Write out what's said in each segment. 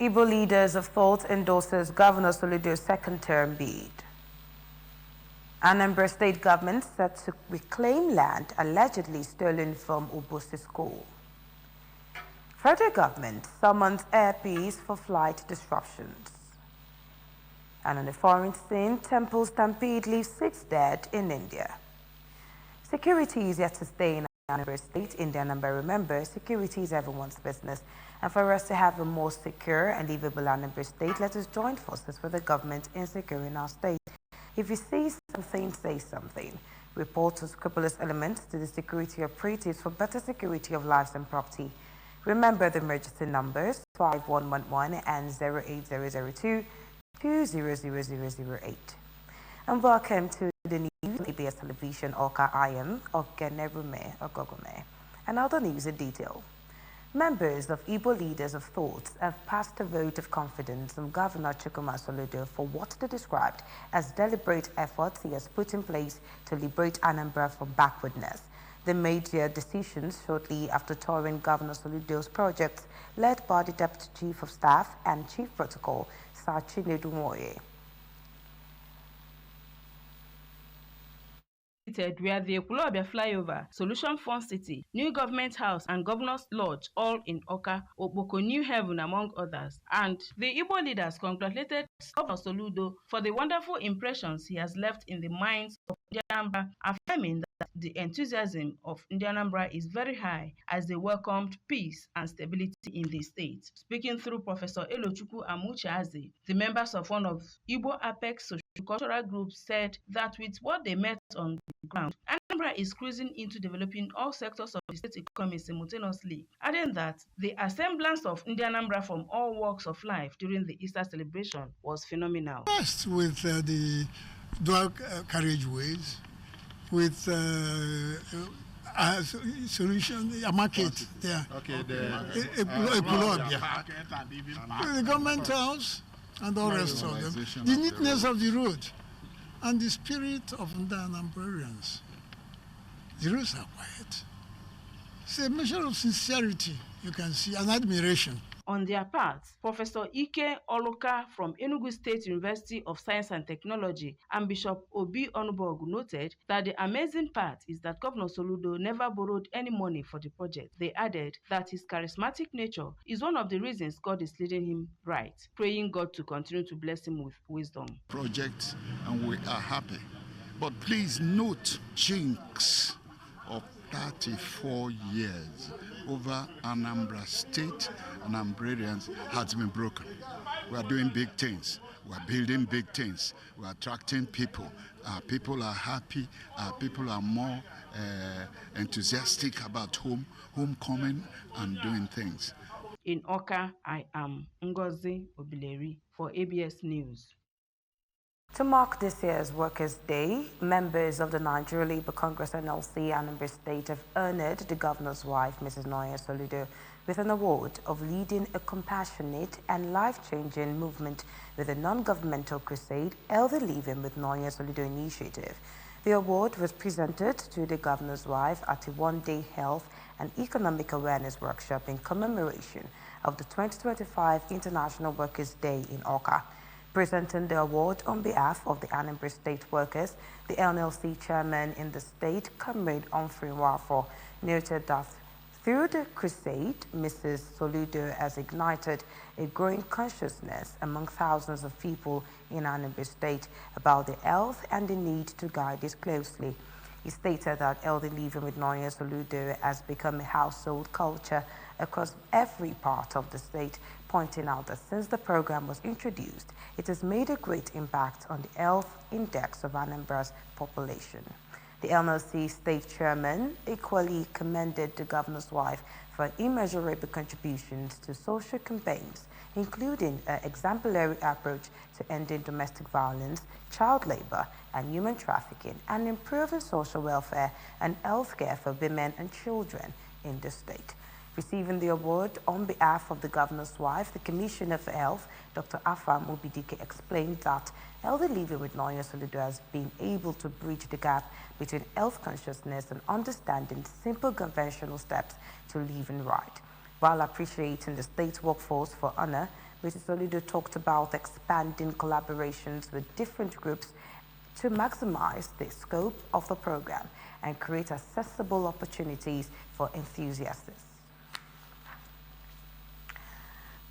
Igbo leaders of thought endorses Governor Soludo's second term bid. Anambra state government set to reclaim land allegedly stolen from Obosi school. Federal government summons air peace for flight disruptions. And on the foreign scene, temple stampede leaves 6 dead in India. Security is yet to stay in Anambra state. In Anambra, remember, security is everyone's business. And for us to have a more secure and livable Anambra state, let us join forces with the government in securing our state. If you see something, say something. Report to scrupulous elements to the security operatives for better security of lives and property. Remember the emergency numbers 5111 and 08002 200008. And welcome to the news on ABS Television. I am Ogenerume Ogogome. And other news in detail. Members of Igbo leaders of thought have passed a vote of confidence on Governor Chukwuma Soludo for what they described as deliberate efforts he has put in place to liberate Anambra from backwardness. They made their decisions shortly after touring Governor Soludo's projects led by the Deputy Chief of Staff and Chief Protocol, Sir Chinedu Moye. Where the Ekulobia flyover, Solution Fund City, New Government House, and Governor's Lodge, all in Oka, Oboko New Haven, among others. And the Igbo leaders congratulated Governor Soludo for the wonderful impressions he has left in the minds of Anambra, affirming that the enthusiasm of Anambra is very high as they welcomed peace and stability in the state. Speaking through Professor Elochukwu Amuchazi, the members of one of Igbo Apex cultural groups said that with what they met on the ground, Anambra is cruising into developing all sectors of the state economy simultaneously, adding that the assemblance of Anambra from all walks of life during the Easter celebration was phenomenal. First, with the dual carriageways, with solution, a market there, the government house, and all rest of them. The neatness of the road and the spirit of the Anambrarians. The roads are quiet. It's a measure of sincerity, you can see, and admiration. On their part, Professor Ike Oluka from Enugu State University of Science and Technology and Bishop Obi Onubogu noted that the amazing part is that Governor Soludo never borrowed any money for the project. They added that his charismatic nature is one of the reasons God is leading him right, praying God to continue to bless him with wisdom. Project, and we are happy. But please note jinx of 34 years over Anambra State and Anambrarians has been broken. We are doing big things. We are building big things. We are attracting people. Our people are happy. Our people are more enthusiastic about homecoming and doing things. In Oka, I am Ngozi Obileri for ABS News. To mark this year's Workers' Day, members of the Nigeria Labour Congress NLC Anambra State have honored the governor's wife, Mrs. Noya Soludo, with an award of leading a compassionate and life-changing movement with a non-governmental crusade, Elder Living with Noya Soludo initiative. The award was presented to the governor's wife at a one-day health and economic awareness workshop in commemoration of the 2025 International Workers' Day in Oka. Presenting the award on behalf of the Anambra State workers, the NLC chairman in the state, Comrade Humphrey Nwafo, noted that through the crusade, Mrs. Soludo has ignited a growing consciousness among thousands of people in Anambra State about the health and the need to guide this closely. He stated that elder living with Noya Soludo has become a household culture across every part of the state, pointing out that since the program was introduced, it has made a great impact on the health index of Anambra's population. The NLC state chairman equally commended the governor's wife for immeasurable contributions to social campaigns, including an exemplary approach to ending domestic violence, child labor, and human trafficking, and improving social welfare and health care for women and children in the state. Receiving the award on behalf of the governor's wife, the Commissioner for Health, Dr. Afam Obidike, explained that elder living with Noya Soludo has been able to bridge the gap between health consciousness and understanding simple conventional steps to living right. While appreciating the state workforce for honor, Mrs. Soludo talked about expanding collaborations with different groups to maximize the scope of the program and create accessible opportunities for enthusiasts.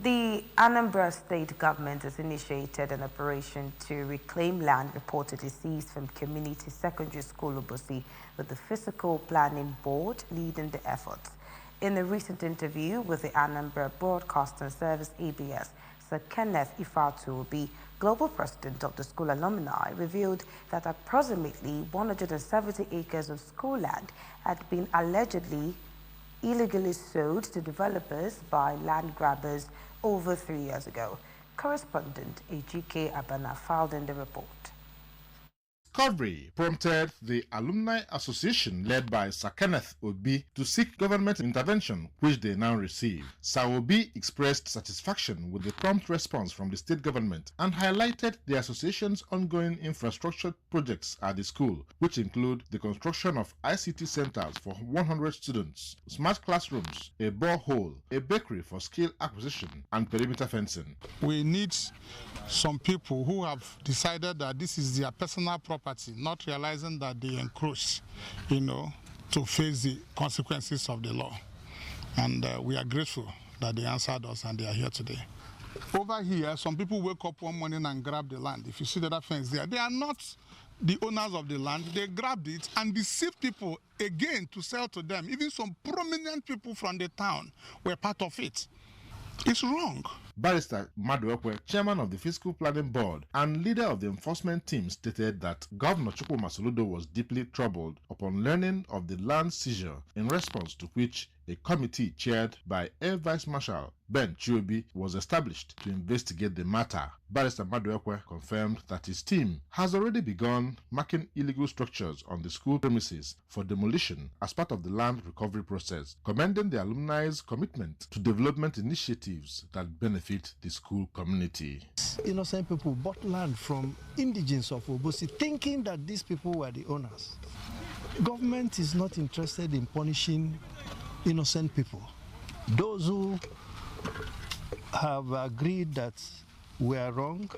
The Anambra state government has initiated an operation to reclaim land reportedly seized from Community Secondary School Obosi, with the Physical Planning Board leading the efforts. In a recent interview with the Anambra Broadcasting Service (ABS), Sir Kenneth Ifatu, global president of the school alumni, revealed that approximately 170 acres of school land had been allegedly illegally sold to developers by land grabbers over 3 years ago. Correspondent Ejike Abana filed in the report. Discovery prompted the Alumni Association led by Sir Kenneth Obi to seek government intervention, which they now receive. Sir Obi expressed satisfaction with the prompt response from the state government and highlighted the association's ongoing infrastructure projects at the school, which include the construction of ICT centers for 100 students, smart classrooms, a borehole, a bakery for skill acquisition, and perimeter fencing. We need some people who have decided that this is their personal property, not realizing that they encroach, to face the consequences of the law. And we are grateful that they answered us and they are here today. Over here, some people wake up one morning and grab the land. If you see the other fence there, they are not the owners of the land. They grabbed it and deceived people again to sell to them. Even some prominent people from the town were part of it. It's wrong. Barrister Maduekwe, chairman of the Fiscal Planning Board and leader of the enforcement team, stated that Governor Chukwuma Soludo was deeply troubled upon learning of the land seizure, in response to which a committee chaired by Air Vice Marshal Ben Chiobi was established to investigate the matter. Barrister Maduekwe confirmed that his team has already begun marking illegal structures on the school premises for demolition as part of the land recovery process, commending the alumni's commitment to development initiatives that benefit the school community. Innocent people bought land from indigenes of Obosi, thinking that these people were the owners. Government is not interested in punishing innocent people. Those who have agreed that we are wrong,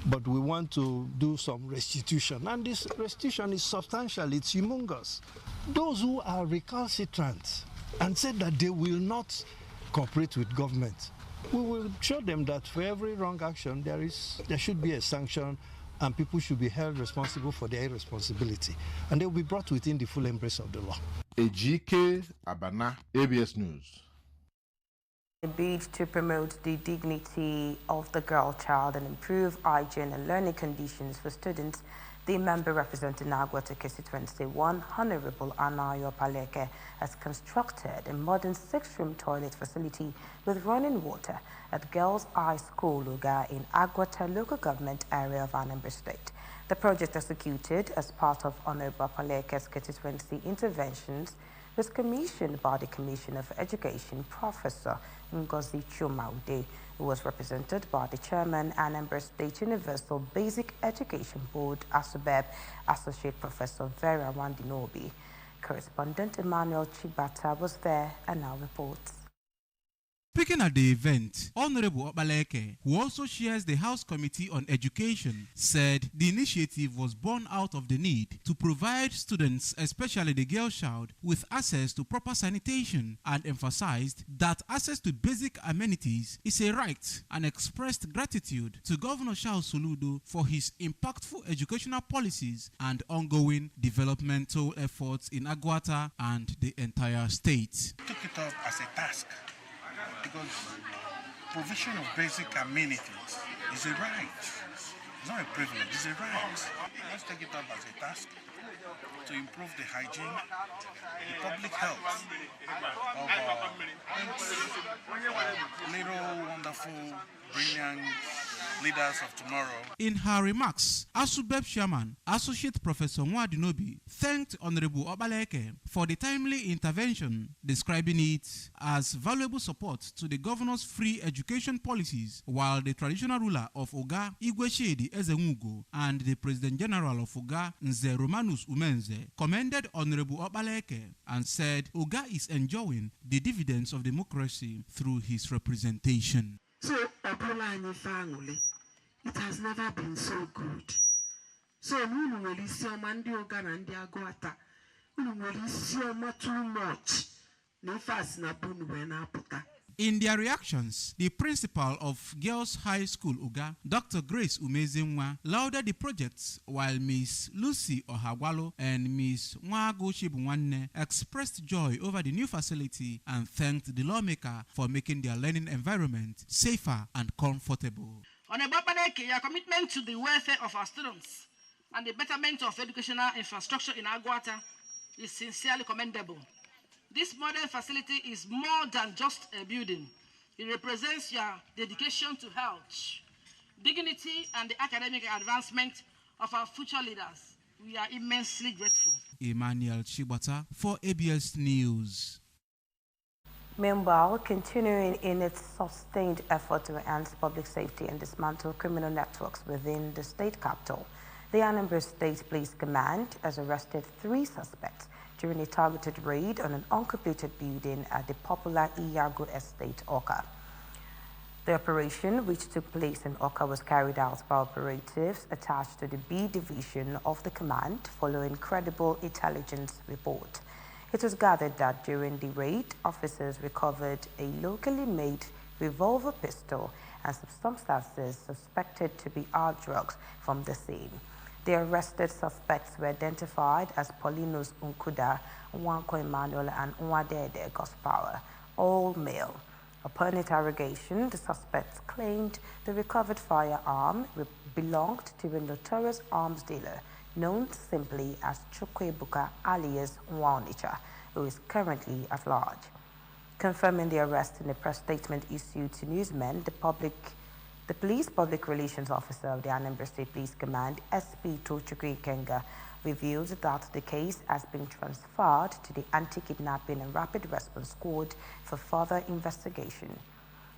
but we want to do some restitution, and this restitution is substantial, it's humongous. Those who are recalcitrant and said that they will not cooperate with government, we will show them that for every wrong action there should be a sanction, and people should be held responsible for their irresponsibility, and they will be brought within the full embrace of the law. Ejike Abana, ABS News. A bid to promote the dignity of the girl child and improve hygiene and learning conditions for students, the member representing Agwata constituency 1, Honorable Anayo Paleke, has constructed a modern 6-room toilet facility with running water at Girls High School, Uga, in Agwata local government area of Anambra State. The project, executed as part of Honorable Paleke's constituency interventions, was commissioned by the Commissioner for Education, Professor Ngozi Chumaude, who was represented by the Chairman, Anambra State Universal Basic Education Board, ASUBEB, Associate Professor Vera Wandinobi. Correspondent Emmanuel Chibata was there and now reports. Speaking at the event, Honorable Obaleke, who also chairs the House Committee on Education, said the initiative was born out of the need to provide students, especially the girl child, with access to proper sanitation, and emphasized that access to basic amenities is a right, and expressed gratitude to Governor Charles Soludo for his impactful educational policies and ongoing developmental efforts in Agwata and the entire state. Took it up as a task, because provision of basic amenities is a right. It's not a privilege, it's a right. Let's take it up as a task to improve the hygiene, the public health of little, wonderful, brilliant leaders of tomorrow. In her remarks, ASUBEB Chairman, Associate Professor Nwadinobi, thanked Honorable Obaleke for the timely intervention, describing it as valuable support to the governor's free education policies, while the traditional ruler of Oga, Igweshedi Ezenwugo, and the President General of Oga, Nze Romanus Umenze, commended Honorable Obaleke and said Oga is enjoying the dividends of democracy through his representation. So It has never been so good. So unu nwere isi ọma ndị ụga na ndị agụata. Unu nwere isi ọma too much. Na ife asị na bunu wee na-apụta. In their reactions, the principal of Girls High School Uga, Dr. Grace Umezinwa, lauded the projects, while Miss Lucy Ohagwalo and Miss Nwagu Shibunwanne expressed joy over the new facility and thanked the lawmaker for making their learning environment safer and comfortable. Honorable Paneke, your commitment to the welfare of our students and the betterment of educational infrastructure in Agwata is sincerely commendable. This modern facility is more than just a building. It represents your dedication to health, dignity, and the academic advancement of our future leaders. We are immensely grateful. Emmanuel Chibata for ABS News. Meanwhile, continuing in its sustained effort to enhance public safety and dismantle criminal networks within the state capital, the Anambra State Police Command has arrested 3 suspects during a targeted raid on an uncompleted building at the popular Iyago Estate, Oka. The operation, which took place in Oka, was carried out by operatives attached to the B Division of the command following credible intelligence report. It was gathered that during the raid, officers recovered a locally made revolver pistol and some substances suspected to be hard drugs from the scene. The arrested suspects were identified as Paulinus Unkuda, Nwanko Emmanuel, and Nwadede Gospower, all male. Upon interrogation, the suspects claimed the recovered firearm belonged to a notorious arms dealer known simply as Chukwebuka alias Nwanicha, who is currently at large. Confirming the arrest in a press statement issued to newsmen, the police public relations officer of the Anambra State Police Command, SP Tochukwu Ikenga, revealed that the case has been transferred to the Anti-Kidnapping and Rapid Response Squad for further investigation.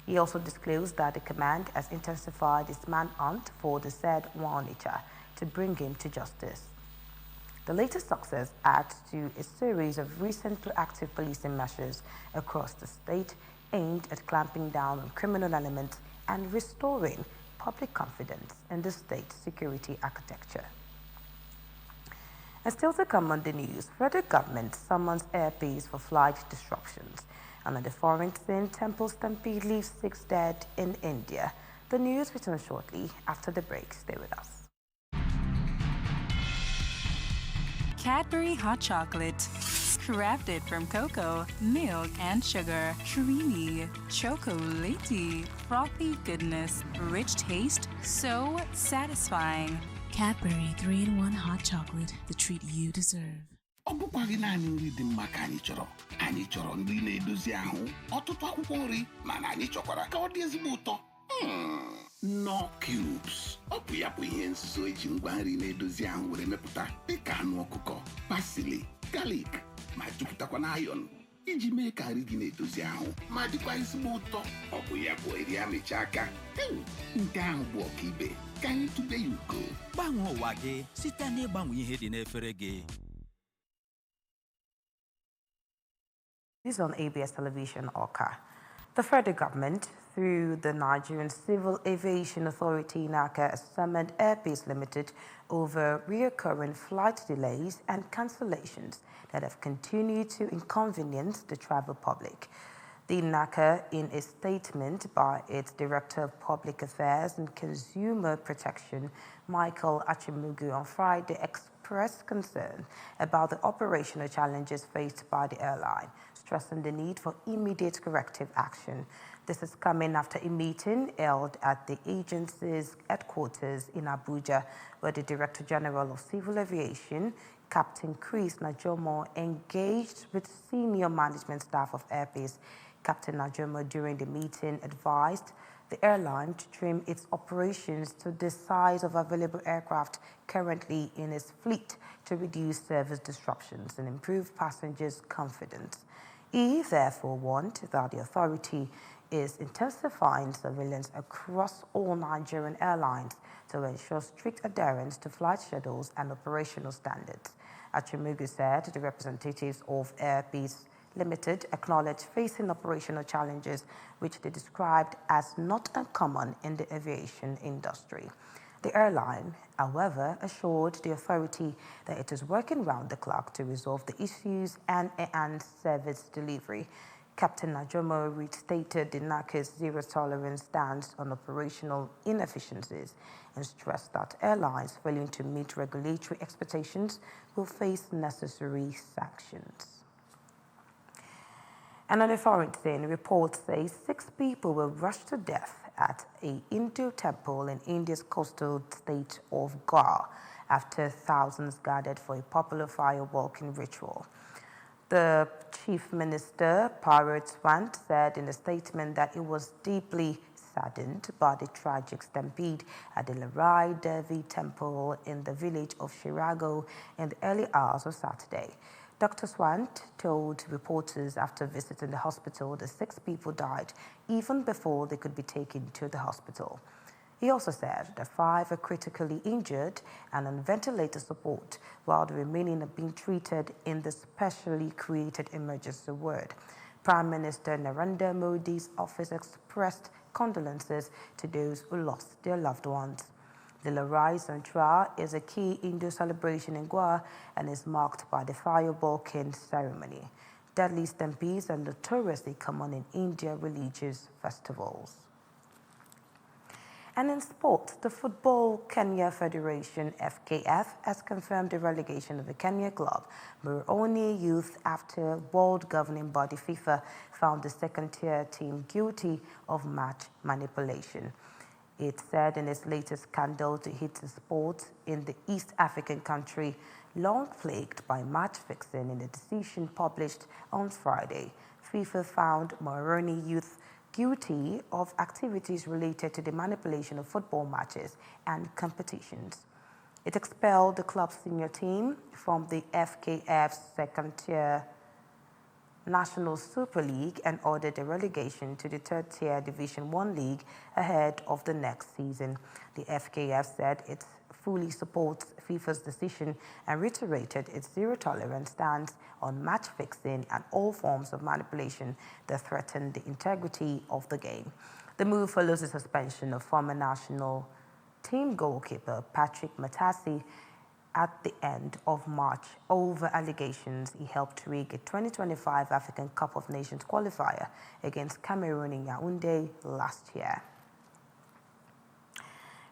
He also disclosed that the command has intensified its manhunt for the said Nwanicha to bring him to justice. The latest success adds to a series of recent proactive policing measures across the state aimed at clamping down on criminal elements and restoring public confidence in the state's security architecture. And still to come on the news, federal government summons airpeace for flight disruptions. And on the foreign scene, temple stampede leaves 6 dead in India. The news returns shortly after the break. Stay with us. Cadbury Hot Chocolate. Crafted from cocoa, milk, and sugar. Creamy, chocolatey, frothy goodness, rich taste, so satisfying. Cadbury 3-in-1 Hot Chocolate, the treat you deserve. Ọ bụkwaghị naanị nri dị mma ka anyị chọrọ. Anyị chọrọ nri na-edozi ahụ. Ọtụtụ akwụkwọ nri, mana anyị chọkwara ka ọ dị ezigbo ụtọ. Knorr Cubes. Ọ bụ ya bụ ihe nzuzo eji ngwa nri na-edozi ahụ were mepụta dịka anụ ọkụkọ, parsley, garlic, ma jupụtakwa na iron iji mee ka nri gị na-edozi ahụ ma dịkwa ezigbo ụtọ. Ọ bụ ya bụ eri amịcha aka. Nke ahụ bụ ọkaibe ka anyị tụbe ya ugo. Gbanwee ụwa gị site n'ịgbanwe ihe dị n'efere gị. This is on ABS Television, Oka. The federal government, through the Nigerian Civil Aviation Authority, NACA, has summoned Airpeace Limited over recurring flight delays and cancellations that have continued to inconvenience the travel public. The NACA, in a statement by its Director of Public Affairs and Consumer Protection, Michael Achimugu, on Friday, expressed concern about the operational challenges faced by the airline, stressing the need for immediate corrective action. This is coming after a meeting held at the agency's headquarters in Abuja, where the Director General of Civil Aviation, Captain Chris Najomo, engaged with senior management staff of Airpeace. Captain Najomo, during the meeting, advised the airline to trim its operations to the size of available aircraft currently in its fleet to reduce service disruptions and improve passengers' confidence. He therefore warned that the authority is intensifying surveillance across all Nigerian airlines to ensure strict adherence to flight schedules and operational standards. Achimugu said the representatives of Airpeace Limited acknowledged facing operational challenges, which they described as not uncommon in the aviation industry. The airline, however, assured the authority that it is working round the clock to resolve the issues and enhance service delivery. Captain Najomo restated the NACA's zero-tolerance stance on operational inefficiencies and stressed that airlines failing to meet regulatory expectations will face necessary sanctions. And on a foreign scene, reports say 6 people were rushed to death at a Hindu temple in India's coastal state of Goa after thousands gathered for a popular fire walking ritual. The Chief Minister, Parag Swant, said in a statement that he was deeply saddened by the tragic stampede at the Larai Devi temple in the village of Shirago in the early hours of Saturday. Dr. Swant told reporters after visiting the hospital that 6 people died even before they could be taken to the hospital. He also said that 5 are critically injured and on ventilator support, while the remaining are being treated in the specially created emergency ward. Prime Minister Narendra Modi's office expressed condolences to those who lost their loved ones. The Larai Santra is a key Hindu celebration in Goa and is marked by the firebalking ceremony. Deadly stampedes are notoriously common in Indian religious festivals. And in sport, the Football Kenya Federation, FKF, has confirmed the relegation of the Kenya club, Moroni Youth, after world governing body FIFA found the second-tier team guilty of match manipulation. It said in its latest scandal to hit the sport in the East African country, long plagued by match fixing in a decision published on Friday. FIFA found Moroni Youth guilty of activities related to the manipulation of football matches and competitions. It expelled the club's senior team from the FKF's second-tier National Super League and ordered the relegation to the third-tier Division 1 League ahead of the next season. The FKF said it fully supports FIFA's decision and reiterated its zero-tolerance stance on match fixing and all forms of manipulation that threaten the integrity of the game. The move follows the suspension of former national team goalkeeper Patrick Matasi at the end of March over allegations he helped rig a 2025 African Cup of Nations qualifier against Cameroon in Yaoundé last year.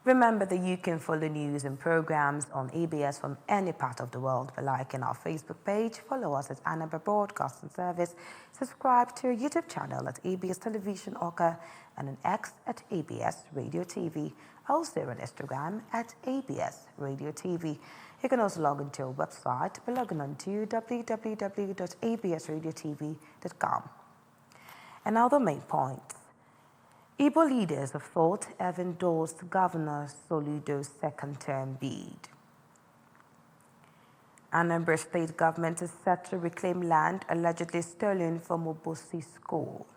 Remember that you can follow news and programs on ABS from any part of the world by liking our Facebook page, follow us at Anambra Broadcasting Service, subscribe to our YouTube channel at ABS Television Oka, and on X at ABS Radio TV, also on Instagram at ABS Radio TV. You can also log into our website by logging on to www.absradiotv.com. And now the main points. Igbo leaders of thought have endorsed Governor Soludo's second-term bid. Anambra state government is set to reclaim land allegedly stolen from Obosi School.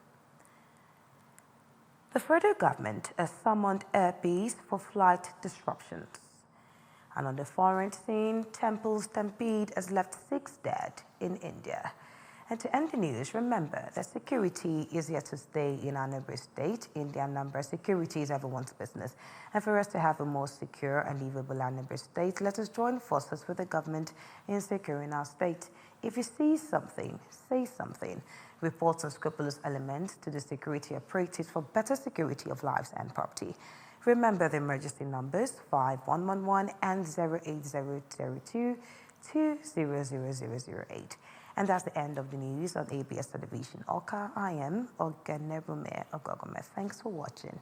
The federal government has summoned Air Peace for flight disruptions. And on the foreign scene, temple stampede has left 6 dead in India. And to end the news, remember that security is here to stay in Anambra State. In the Anambra, security is everyone's business. And for us to have a more secure and livable Anambra State, let us join forces with the government in securing our state. If you see something, say something. Report unscrupulous elements to the security operatives for better security of lives and property. Remember the emergency numbers 5111 and 08002 200008. And that's the end of the news on ABS Television Oka. I am Oganebume Ogogome. Thanks for watching.